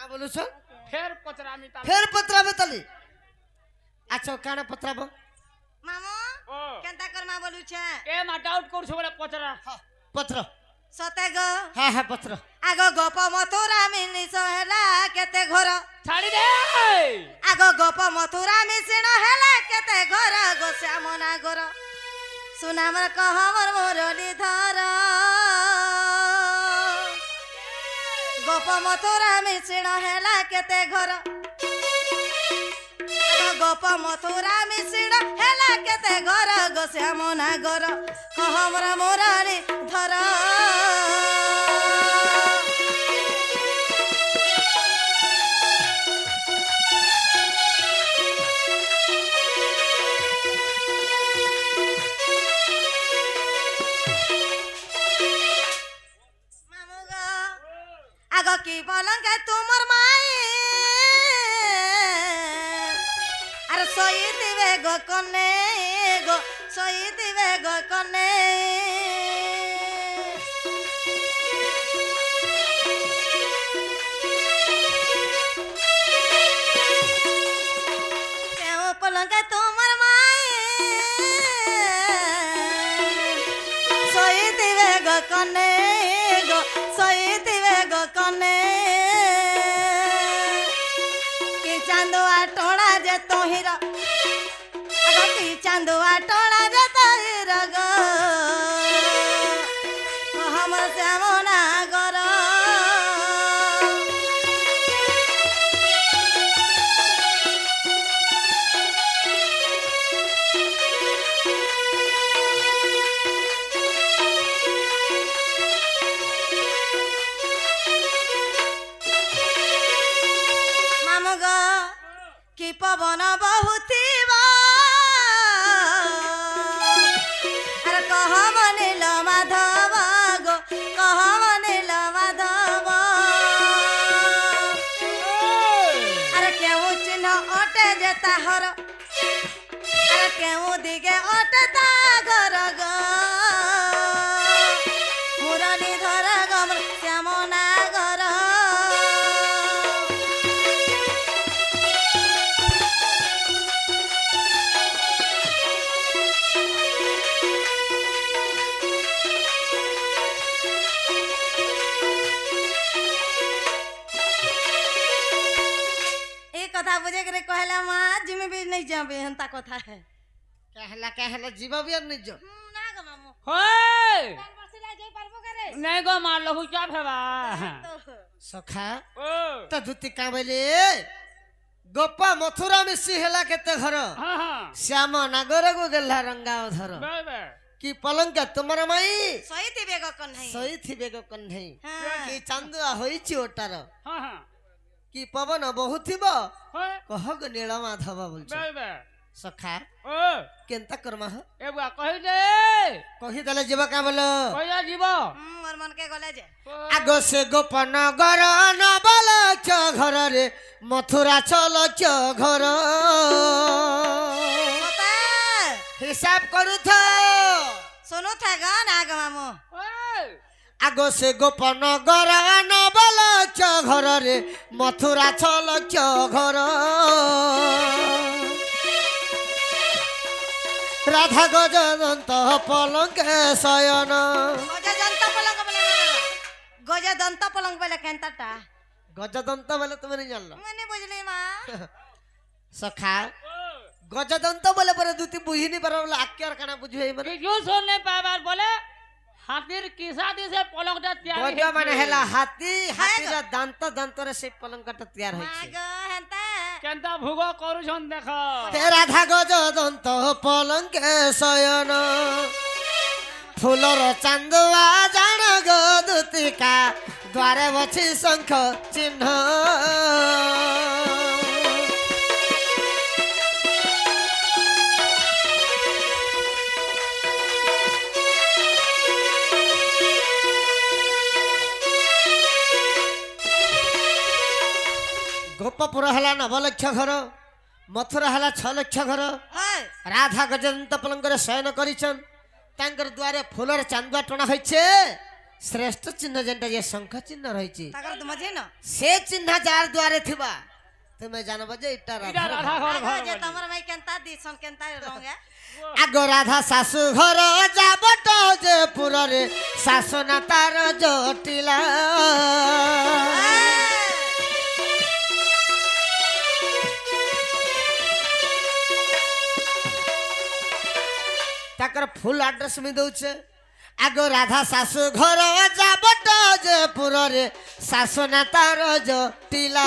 का बोलू छ फेर पत्राबे तली अच्छा काना पत्राबो मामू केनता कर मा बोलू छे ए मा डाउट करू छ बोले पचरा पत्र सते गो हां हां पत्र आगो गोप मथुरा मिनी सहेला केते घर छाड़ी दे आगो गोप मथुरा मिसिन हेला केते घर गो श्यामना घर सुनामर कह हमर मुरली धर गोप मथुरा मिसिन हेला केते घर गोप मथुरा मिसिन हेला केते घर गो श्यामना घर कह हमर मुरली धर की पलंग तुमर माई अरे सोई दिवे गो सोई दिवे गो कने पलंग तुमर माई सोई दिवे गो कने सोई दिवे गो कने कि चांदुआ टोड़ा जे तोहिरा कि चांदुआ टोड़ा जे तोहिरा गो हमर श्यामना गरो कि पवन बहुत अरे कह मनिल माधव गो कह मनिल माधव अरे केहू चिन्ह अटे जे ताहर अरे केहू दिगे अटे ता घर गो मुरली धर गमर श्यामना घर कथा बुझे करे कहला मां जिमे भी नहीं जाबे हंता कथा है कहला जीवा भी नहीं जो ना गो मामू होय कान बसिला जाई पारबो करे नहीं गो मार लहु क्या भेबा सखा ओ त दुती काबले गोपा मथुरा में सिहला केते घर हां हां श्याम नागर गो गल्ला रंगाव धर बे कि पलंग तुमर माई सही थिबे गो कन्हई सही थिबे गो कन्हई हां कि चांदुआ होई छि ओटार हां हां कि पवन बहुत थिबो होय कह गो नील माधव बोलछ बे सखा ओ केनता करमा ह ए बुआ कहि दे कहि दले जीवा का बोलो कहिया जीव मोर मन के गले जे आगो से गोपन घर न बल च घर रे मथुरा चल च घर पता हिसाब करू था सुनो था गा ना गो मामू ओए आगो से गोपन घर न बल च घर रे मथुरा चल च घर राधा गजदंत पलंग शयन गजा दंत पलंग बोले केनता गजदंत बोले तुम नहीं जानलो मैंने बुझली मां सखा गजदंत बोले पर दुती बुझिनी पर बोले आक्यर काना बुझे मने क्यों सुनने पाबार बोले हाथीर किसा दिसे पलंगटा तैयार गज माने हैला हाथी हाथीर दांत रे से पलंगटा तैयार होई छे गो हंता केनता भुगो करू छन देख तेरा धा गजदंत पलंग शयन फूलर चांदुआ जान गो दुतिका द्वारे बछि शंख चिन्ह गोपपुर हला 9 लक्ष घर मथुरा हला 6 लक्ष घर राधा गजदंत पलंग रे शयन करिछन तांकर द्वारे फूलर चांदुआ टणा होइछे श्रेष्ठ चिन्ह जेनटा जे शंख चिन्ह रही ताकर तुम जे न से चिन्ह जार द्वारे थिबा तुम्हें जानब जे इटा इटा राधा राधा घर आगो घर जे तमर भाई केनता दिसन केनता रंगे आगो राधा सासु घर जाबट जे पुरे सासु ना तार जटिला ताकर फुल एड्रेस में दउछे आगो राधा सासु घर जाबट जे पुरे सासु ना तार जटिला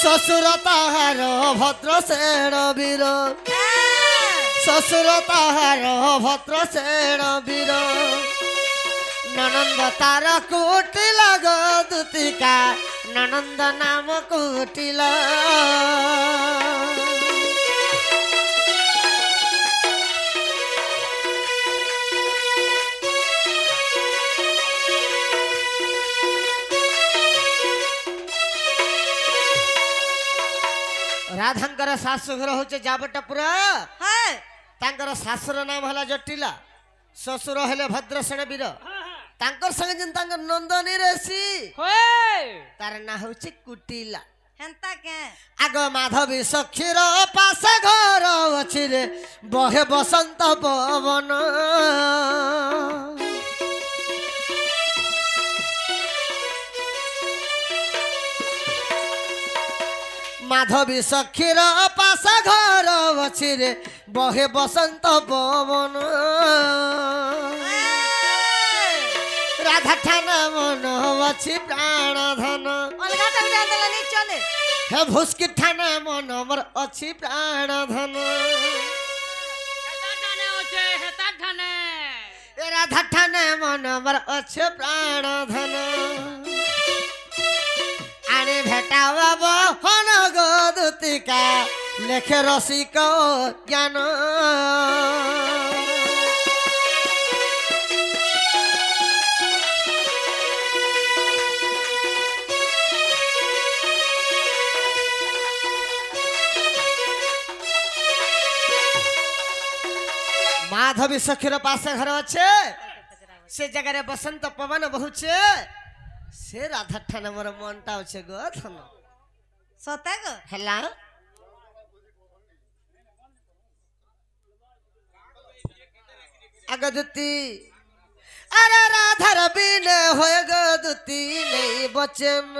ससुर ताहार भद्र सेण वीर ससुर ताहार भद्र सेण वीर ननंद तार कुटिला गदुतिका ननंद नाम कुटिला राधांकर शाशुघर होचे जाबटपुर हाय तांकर शाशुर नाम हला जटिला ससुर हेले भद्रसेन वीर तांकर संगे जिन तांकर नंदनी रेसी होय तार ना होचे कुटिला हेंता के आग माधवी सखीर पास घर अछि रे बहे बसंत पवन माधवी सखीर पास घर अछि रे बहे बसंत पवन राधा ठान मन अछि प्राण धन अलगा तक डाल नहीं चले हे भुसकी ठान मन मोर अछि प्राण धन हेता ठाने होचे हेता ठाने ए राधा ठान मन मोर अछि प्राण धन आने भेटावा बहन गदुतिका लेखे रसिक ज्ञान माधवी सखीर पास घर अच्छे से जगह बसंत पवन बहुचे से राधा ठान मोर मनटा अच्छे गो थन सते गो हेला अगदुती अरे राधा रबीन होय गदुती नहीं बचन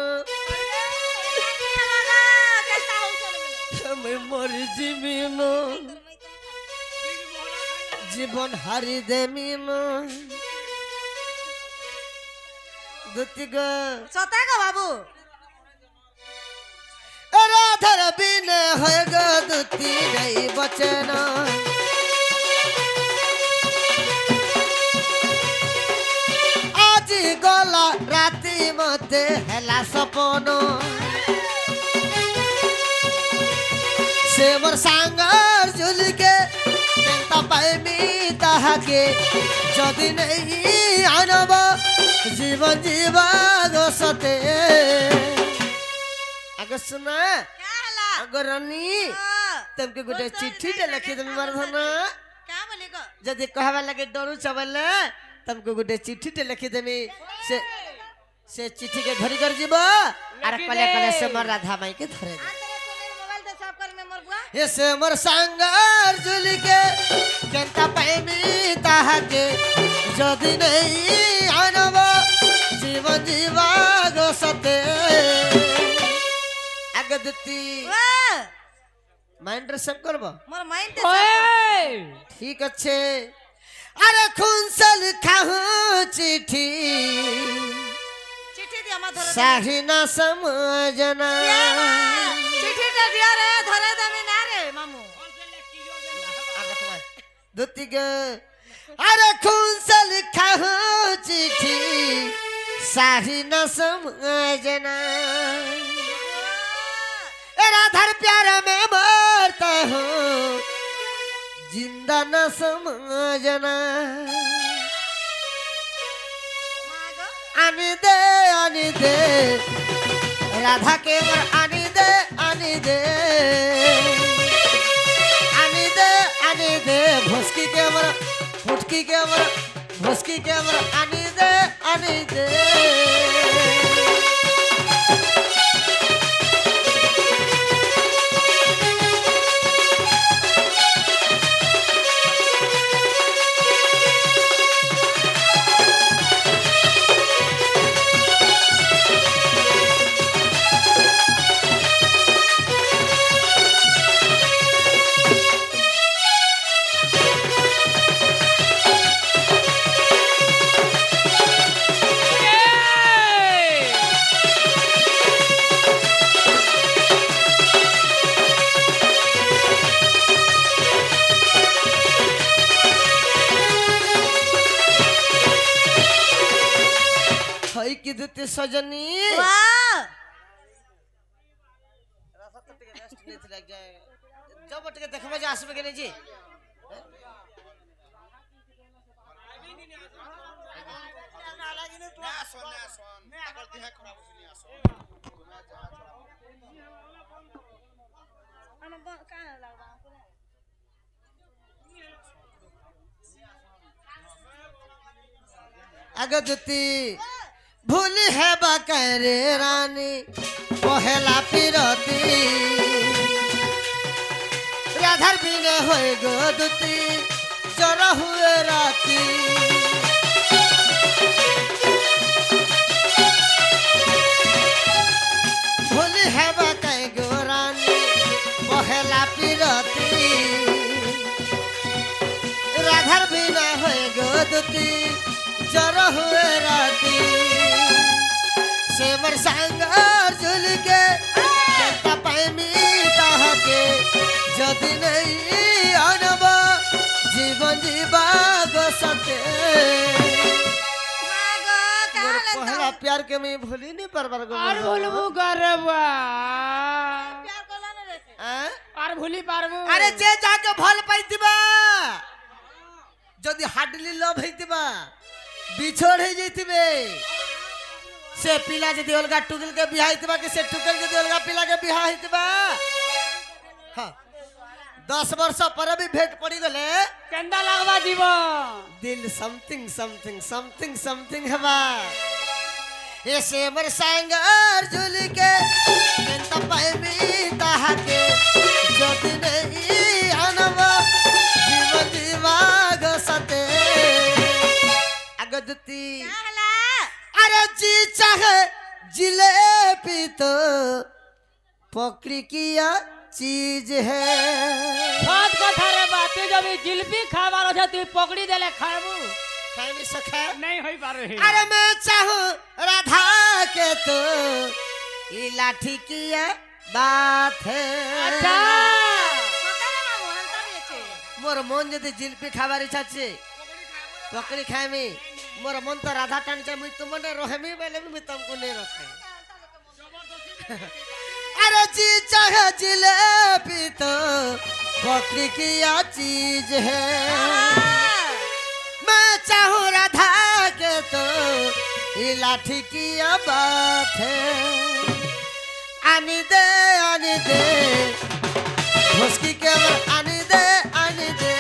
मैं मर जीवन जीवन हारी देमीन दुती गो सते गो बाबू राधर बिन होय गदुती नहीं बचन आज गला राती मते हेला सपन से मोर सांगर झुल के पाइमी ताहाके जदि नहीं आनब जीवन जीवा गसते आगे सुना क्या हला अगर रानी तुमके गोटे चिट्ठी टे लिखि देबी मरधन क्या बोले गो जदि कहबा लगे डरू चबले तुमको गोटे चिट्ठी टे लिखि देबी से चिट्ठी के धरी कर जीव आर कले कले से मोर राधा माई के धरे दे मोबाइल दे साफ कर में मोर बुआ ये से मोर सांगर झुल के केंता पाइमी ताहाके जदि नहीं आनब जीवन जीवा गसते आगे दती वाह माइंड सब करब मोर माइंड दे होय ठीक अच्छे अरे खून से लिखा हूँ चिट्ठी चिट्ठी दिया मत धरे साही ना समझना चिट्ठी दे दिया रे धरे दमी ना रे मामू दुती ग अरे खून से लिखा हूँ चिट्ठी साही न समझना राधर प्यार में मरता हूँ जिंदा न समझना आने दे राधा के मर आने दे आने दे भुसकी के मर पुटकी के अमर भुसकी के अमर आनी दे आनी दे हई की दुती सजनी वाह जब बट के देखबे जे आसबे के नहीं जी अगदती भूल है बकरे रानी पहला पिरती राधार बिने होए गोदती जरा हुए राती भूल है बकरे गो रानी पहला पिरती राधार बिना होए गोदती जरा हुए राती सेमर सांगर झुल के चलता पाएमी कहा के जदि नहीं आनब जीवन जीवा गो सते पहला प्यार के मैं भूली नहीं परबर गो আর ভুলবো গরবা प्यार कोला न रहते हैं? আর ভুলি পারবো अरे जे जाके भल पाइतिबा जदि हाडली लव होइतिबा बिछोड़ हो जइतिबे से पिला जदि अलगा टुकल के बियाह होइतिबा कि से टुकल जदि अलगा पिला के बियाह होइतिबा हां 10 वर्ष पर भी भेंट पड़ी गले কেন্দা লাগবা দিব दिल समथिंग समथिंग समथिंग समथिंग हवा ऐसे मर सांगर झुल के केंता पाएमी ताहा के जदि नहीं आनवा जीवन जीवा गो सते अगदती कहला अरे जी चाहे जिलेबी तो पकड़ी किया चीज है সৎ কথা রে বাতে যাবি জিলপি খাবার আছে তুই পকড়ি দেলে খাবু खाए में सखा नहीं होई पारे अरे मैं चाहूँ राधा के तो ये लाठी किया बात है আচ্ছা সকালে মা মোহন তা বেছে मोर मन यदि जिलपी खाबार इच्छा छे पकड़ी खाए में मोर मन तो राधा टान चाहे मुझ तुम ने रहे में बेले में तुमको नहीं रखे अरे जी चाहे जिलेबी तो पकड़ी किया चीज है मैं चाहूँ राधा के तो ये लाठी की बात है आनी दे भुसकी के आनी दे आनी दे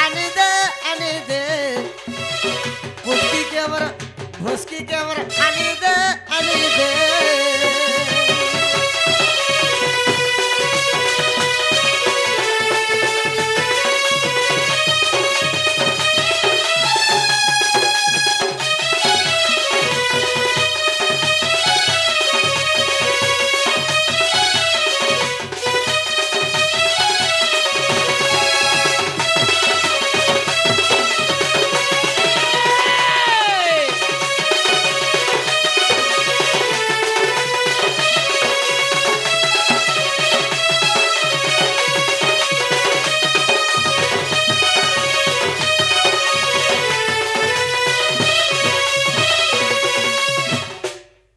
आनी दे आनी दे भुसकी के भुसकी के आनी दे आनी दे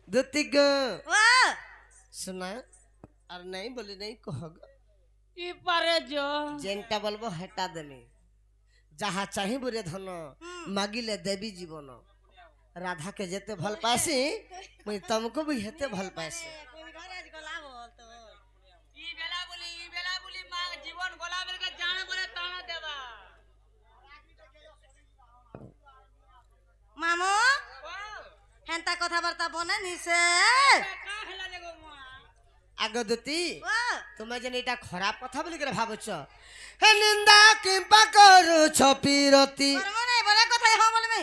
दुतिगो वाह सुना और नहीं बोली नहीं कहोगा ই পারে जो जेनटा बोलबो हटा देमी जहाँ चाही बुरे धन मागिले देवी जीवन राधा के जेते भल पासी मुई तुमको भी हेते भल पासी कोई घर आज गला बोल तो ই বেলা বলি মা জীবন গোলামের কে জানে বলে তানা দেবা মামু হেন্তা কথাবার্তা বনে নিছে আগ দুতি ও তুমি যেন এটা খারাপ কথা বলি করে ভাবছ হে নিন্দা কিম্পা করুছ পিরতি করমু নাই বলে কথাই হ বলবি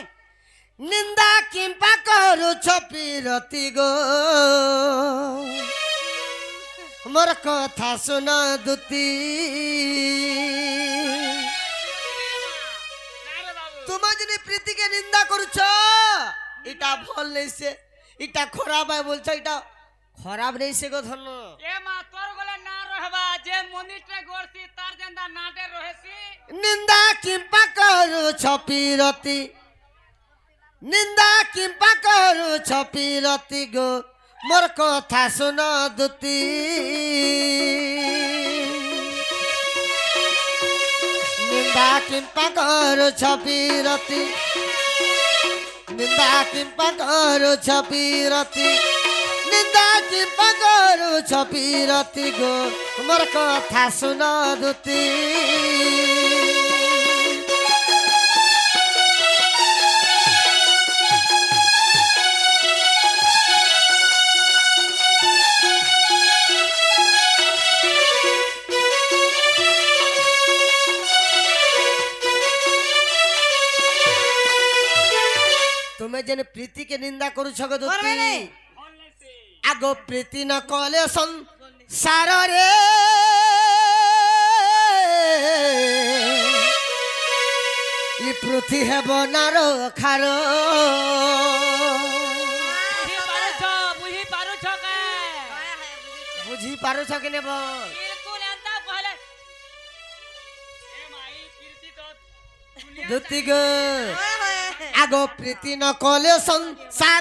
নিন্দা কিম্পা করুছ পিরতি গো মোর কথা শুন দুতি তুমি যদি প্রীতিকে নিন্দা করছ এটা ভাল নেইছে এটা খারাপ হয় বলছ এটা খারাপ নেইছে গো ধন এ মা তোর গলে না রহবা যে মন্দিরটা গড়ছি তার জেন্দা নাটে রহেছি নিন্দা কিম্পা করুছ পিরতি নিন্দা কিম্পা করুছ পিরতি গো মোর কথা শুন দুতি নিন্দা কিম্পা করুছ পিরতি নিন্দা কিম্পা করুছ পিরতি নিন্দা কিম্পা করুছ পিরতি গো মোর কথা শুন দুতি তুমি যেন প্রীতিকে নিন্দা করুছ গো দুতি করবে নাই। আগ প্রীতি ন কলে সংসার রে ই পৃথি হেব নার খার বুঝি পারুছ কে বুঝি পারুছ কি নেব বিলকুল এন্তা কহলে এ মাই কীর্তি তো দুতি গো ওই হয়ে আগ প্রীতি ন কলে সংসার